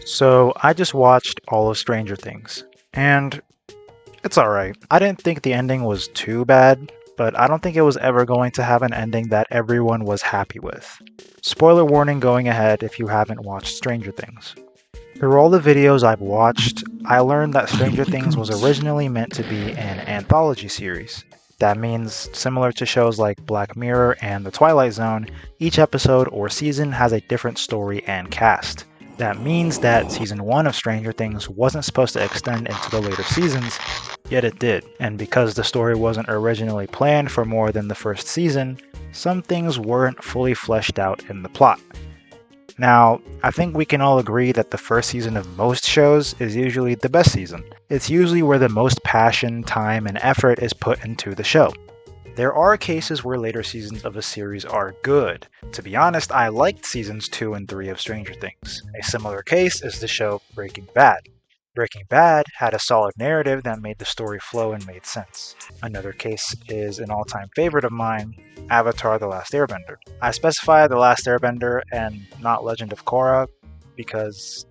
So I just watched all of Stranger Things, and it's alright. I didn't think the ending was too bad, but I don't think it was ever going to have an ending that everyone was happy with. Spoiler warning going ahead if you haven't watched Stranger Things. Through all the videos I've watched, I learned that Oh Stranger my Things was goodness. originally meant to be an anthology series. That means, similar to shows like Black Mirror and The Twilight Zone, each episode or season has a different story and cast. That means that season 1 of Stranger Things wasn't supposed to extend into the later seasons, yet it did. And because the story wasn't originally planned for more than the first season, some things weren't fully fleshed out in the plot. Now, I think we can all agree that the first season of most shows is usually the best season. It's usually where the most passion, time, and effort is put into the show. There are cases where later seasons of a series are good. To be honest, I liked seasons 2 and 3 of Stranger Things. A similar case is the show Breaking Bad. Breaking Bad had a solid narrative that made the story flow and made sense. Another case is an all time favorite of mine, Avatar The Last Airbender. I specify The Last Airbender and not Legend of Korra because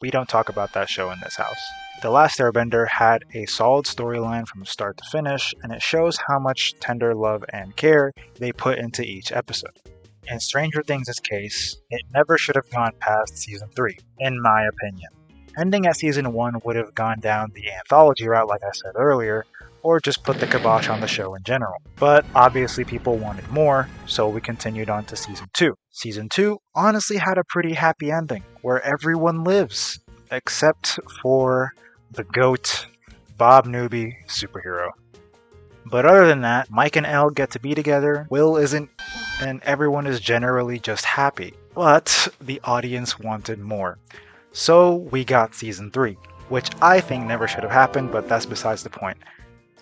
we don't talk about that show in this house. The Last Airbender had a solid storyline from start to finish, and it shows how much tender love and care they put into each episode. In Stranger Things' case, it never should have gone past season 3, in my opinion. Ending at season 1 would have gone down the anthology route, like I said earlier, or just put the kibosh on the show in general. But obviously, people wanted more, so we continued on to season 2. Season 2 honestly had a pretty happy ending, where everyone lives, except for the GOAT, Bob Newby, superhero. But other than that, Mike and Elle get to be together, Will isn't, and everyone is generally just happy. But the audience wanted more. So we got season 3, which I think never should have happened, but that's besides the point.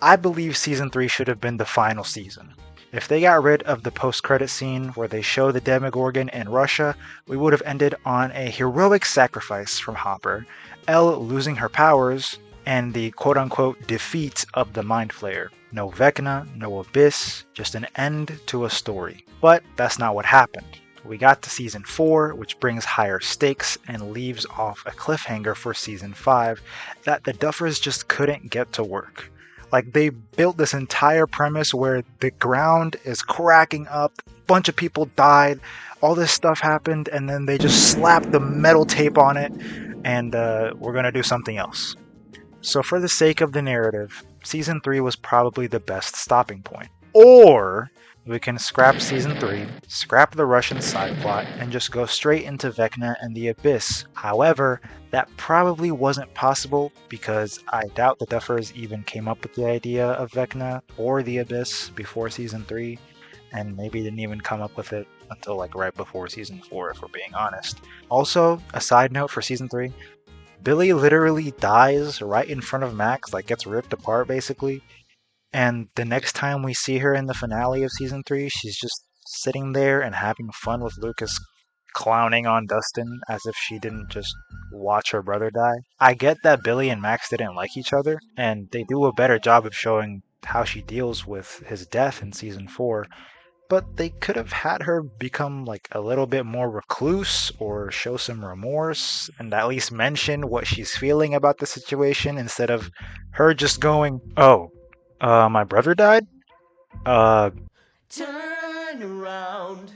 I believe season 3 should have been the final season. If they got rid of the post credit scene where they show the Demogorgon in Russia, we would have ended on a heroic sacrifice from Hopper, Elle losing her powers, and the quote unquote defeat of the Mind Flayer. No Vecna, no Abyss, just an end to a story. But that's not what happened. We got to season 4, which brings higher stakes and leaves off a cliffhanger for season 5 that the Duffers just couldn't get to work. Like, they built this entire premise where the ground is cracking up, a bunch of people died, all this stuff happened, and then they just slapped the metal tape on it, and we're gonna do something else. So, for the sake of the narrative, season 3 was probably the best stopping point. Or we can scrap season 3, scrap the Russian side plot, and just go straight into Vecna and the Abyss. However, that probably wasn't possible because I doubt the Duffers even came up with the idea of Vecna or the Abyss before season 3, and maybe didn't even come up with it until like right before season 4, if we're being honest. Also, a side note for season 3, Billy literally dies right in front of Max, like gets ripped apart basically. And the next time we see her in the finale of season 3, she's just sitting there and having fun with Lucas, clowning on Dustin as if she didn't just watch her brother die. I get that Billy and Max didn't like each other, and they do a better job of showing how she deals with his death in season 4, but they could have had her become like a little bit more recluse or show some remorse and at least mention what she's feeling about the situation instead of her just going, "Oh, my brother died? Uh, Turn around.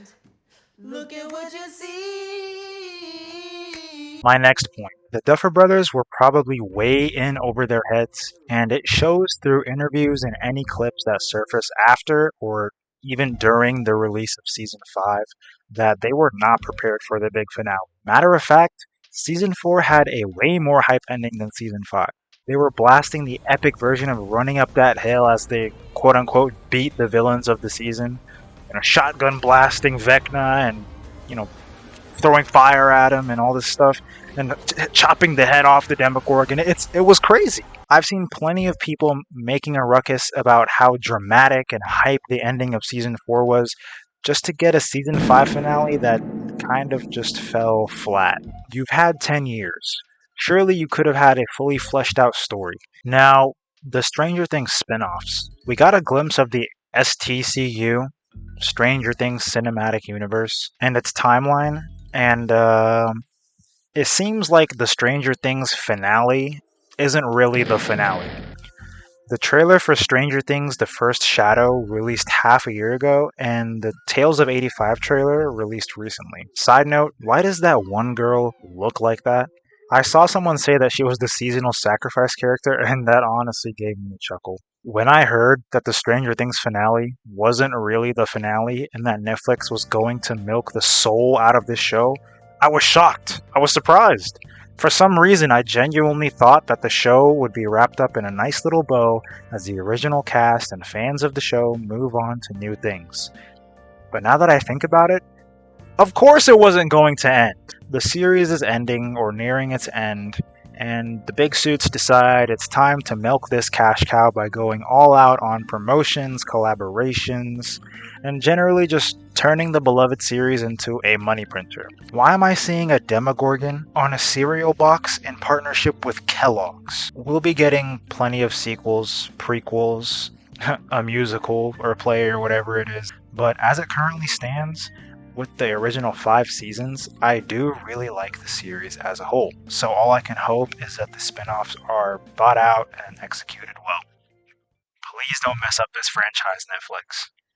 Look at what you see. my next point. The Duffer Brothers were probably way in over their heads, and it shows through interviews and any clips that surface after or even during the release of season 5 that they were not prepared for the big finale. Matter of fact, season 4 had a way more hype ending than season 5. They were blasting the epic version of running up that hill as they quote unquote beat the villains of the season. Shotgun blasting Vecna and, you know, throwing fire at him and all this stuff and chopping the head off the Demogorgon. It was crazy. I've seen plenty of people making a ruckus about how dramatic and hype the ending of season 4 was just to get a season 5 finale that kind of just fell flat. You've had 10 years. Surely you could have had a fully fleshed out story. Now, the Stranger Things spin offs. We got a glimpse of the STCU, Stranger Things Cinematic Universe, and its timeline, and It seems like the Stranger Things finale isn't really the finale. The trailer for Stranger Things The First Shadow released half a year ago, and the Tales of 85 trailer released recently. Side note, why does that one girl look like that? I saw someone say that she was the seasonal sacrifice character, and that honestly gave me a chuckle. When I heard that the Stranger Things finale wasn't really the finale and that Netflix was going to milk the soul out of this show, I was shocked. I was surprised. For some reason, I genuinely thought that the show would be wrapped up in a nice little bow as the original cast and fans of the show move on to new things. But now that I think about it, of course it wasn't going to end. The series is ending or nearing its end, and the big suits decide it's time to milk this cash cow by going all out on promotions, collaborations, and generally just turning the beloved series into a money printer. Why am I seeing a Demogorgon on a cereal box in partnership with Kellogg's? We'll be getting plenty of sequels, prequels, a musical or play or whatever it is, but as it currently stands, with the original 5 seasons, I do really like the series as a whole. So all I can hope is that the spin-offs are thought out and executed well. Please don't mess up this franchise, Netflix.